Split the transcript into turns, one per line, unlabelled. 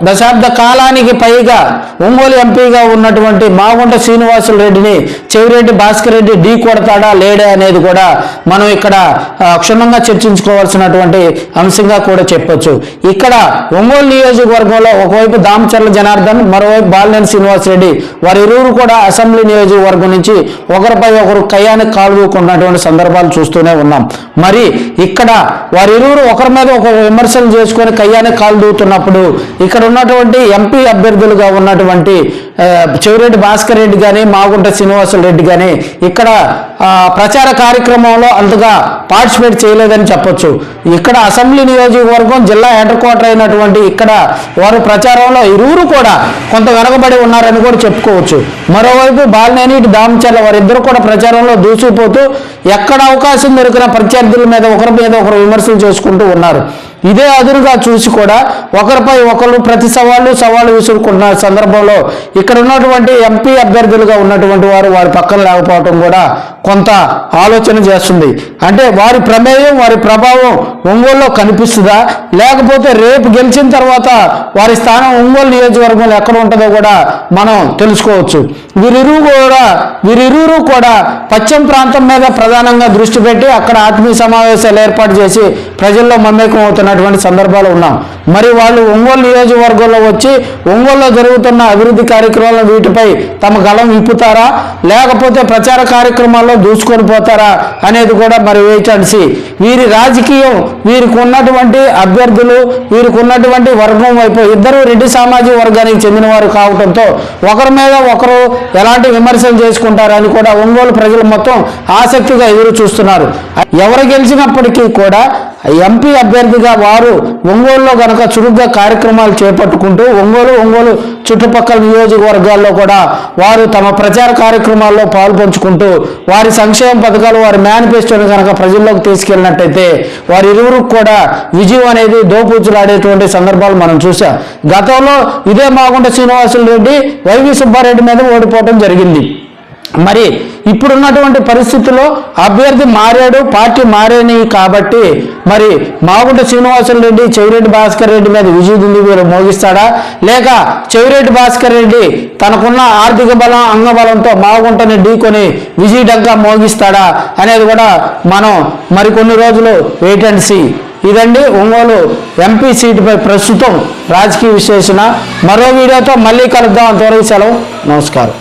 దశాబ్ద కాలానికి పైగా ఒంగోలు ఎంపీగా ఉన్నటువంటి మాగుంట శ్రీనివాసులు రెడ్డిని చెవిరెడ్డి భాస్కర్ రెడ్డి ఢీ కొడతాడా లేడా అనేది కూడా మనం ఇక్కడ క్షుణ్ణంగా చర్చించుకోవాల్సినటువంటి అంశంగా కూడా చెప్పొచ్చు. ఇక్కడ ఒంగోలు నియోజకవర్గంలో ఒకవైపు దామచర్ల జనార్దన్, మరోవైపు బాలినేని శ్రీనివాసరెడ్డి వారిరువురు కూడా అసెంబ్లీ నియోజకవర్గం నుంచి ఒకరిపై ఒకరు కయ్యానికి కాలువకున్నటువంటి సందర్భాలు చూస్తూనే ఉన్నాం. మరి ఇక్కడ వారిరువురు ఒకరి మీద ఒకరు విమర్శలు చేసుకొని కయ్యానికి కాలు దూతున్నప్పుడు ఇక్కడ ఉన్నటువంటి ఎంపీ అభ్యర్థులుగా ఉన్నటువంటి చెవిరెడ్డి భాస్కర్ రెడ్డి కానీ మాగుంట శ్రీనివాసులు రెడ్డి కానీ ఇక్కడ ప్రచార కార్యక్రమంలో అంతగా పార్టిసిపేట్ చేయలేదని చెప్పొచ్చు. ఇక్కడ అసెంబ్లీ నియోజకవర్గం జిల్లా హెడ్ క్వార్టర్ అయినటువంటి ఇక్కడ వారు ప్రచారంలో ఇరువురు కూడా కొంత వెనకబడి ఉన్నారని కూడా చెప్పుకోవచ్చు. మరోవైపు బాలినేని దామచర్ల వారిద్దరు కూడా ప్రచారంలో దూసిపోతూ ఎక్కడ అవకాశం దొరికిన ప్రత్యర్థుల మీద ఒకరు విమర్శలు చేసుకుంటూ ఉన్నారు. ఇదే అదురుగా చూసి కూడా ఒకరిపై ఒకరు ప్రతి సవాళ్ళు విసురుకున్న సందర్భంలో ఇక్కడ ఉన్నటువంటి ఎంపీ అభ్యర్థులుగా ఉన్నటువంటి వారి పక్కన లేకపోవటం కూడా కొంత ఆలోచన చేస్తుంది. అంటే వారి ప్రమేయం, వారి ప్రభావం ఒంగోలులో కనిపిస్తుందా, లేకపోతే రేపు గెలిచిన తర్వాత వారి స్థానం ఒంగోలు నియోజకవర్గంలో ఎక్కడ ఉంటుందో కూడా మనం తెలుసుకోవచ్చు. వీరిరువురు కూడా పశ్చిమ ప్రాంతం మీద ప్రధానంగా దృష్టి పెట్టి అక్కడ ఆత్మీయ సమావేశాలు ఏర్పాటు చేసి ప్రజల్లో మమేకం అవుతున్నటువంటి సందర్భాలు ఉన్నాం. మరి వాళ్ళు ఒంగోలు నియోజకవర్గంలో వచ్చి ఒంగోలులో జరుగుతున్న అభివృద్ధి కార్యక్రమాలను వీటిపై తమ గళం విప్పుతారా, లేకపోతే ప్రచార కార్యక్రమాల్లో దూసుకొని పోతారా అనేది కూడా మరి వెయిట్ అండ్ సీ. వీరి రాజకీయం, వీరికి ఉన్నటువంటి అభ్యర్థులు, వీరికి ఉన్నటువంటి వర్గం వైపు ఇద్దరు రెడ్డి సామాజిక వర్గానికి చెందిన వారు కావడంతో ఒకరి మీద ఒకరు ఎలాంటి విమర్శలు చేసుకుంటారని కూడా ఒంగోలు ప్రజలు మొత్తం ఆసక్తిగా ఎదురు చూస్తున్నారు. ఎవరు గెలిచినప్పటికీ కూడా ఎంపీ అభ్యర్థిగా వారు ఒంగోలులో గనక చురుగ్గా కార్యక్రమాలు చేపట్టుకుంటూ ఒంగోలు చుట్టుపక్కల నియోజకవర్గాల్లో కూడా వారు తమ ప్రచార కార్యక్రమాల్లో పాల్పంచుకుంటూ వారి సంక్షేమ పథకాలు, వారి మేనిఫెస్టోని కనుక ప్రజల్లోకి తీసుకెళ్ళినట్టయితే వారిరువురికి కూడా విజయం అనేది దోపూచులాడేటువంటి సందర్భాలు మనం చూసాం. గతంలో ఇదే మాగుంట శ్రీనివాసులు రెడ్డి వైవి సుబ్బారెడ్డి మీద ఓడిపోవడం జరిగింది. మరి ఇప్పుడున్నటువంటి పరిస్థితుల్లో అభ్యర్థి మారాడు, పార్టీ మారేని కాబట్టి మరి మాగుంట శ్రీనివాసులు రెడ్డి చెవిరెడ్డి భాస్కర్ రెడ్డి మీద విజయ దుందుబీలు మోగిస్తాడా, లేక చెవిరెడ్డి భాస్కర్ రెడ్డి తనకున్న ఆర్థిక బలం, అంగబలంతో మాగుంటని ఢీకొని విజయ డగ్గా మోగిస్తాడా అనేది కూడా మనం మరికొన్ని రోజులు వెయిట్ అండ్ సీ. ఇదండి ఒంగోలు ఎంపీ సీటుపై ప్రస్తుతం రాజకీయ విశ్లేషణ. మరో వీడియోతో మళ్ళీ కలుద్దాం. అంతవరకు సెలవు, నమస్కారం.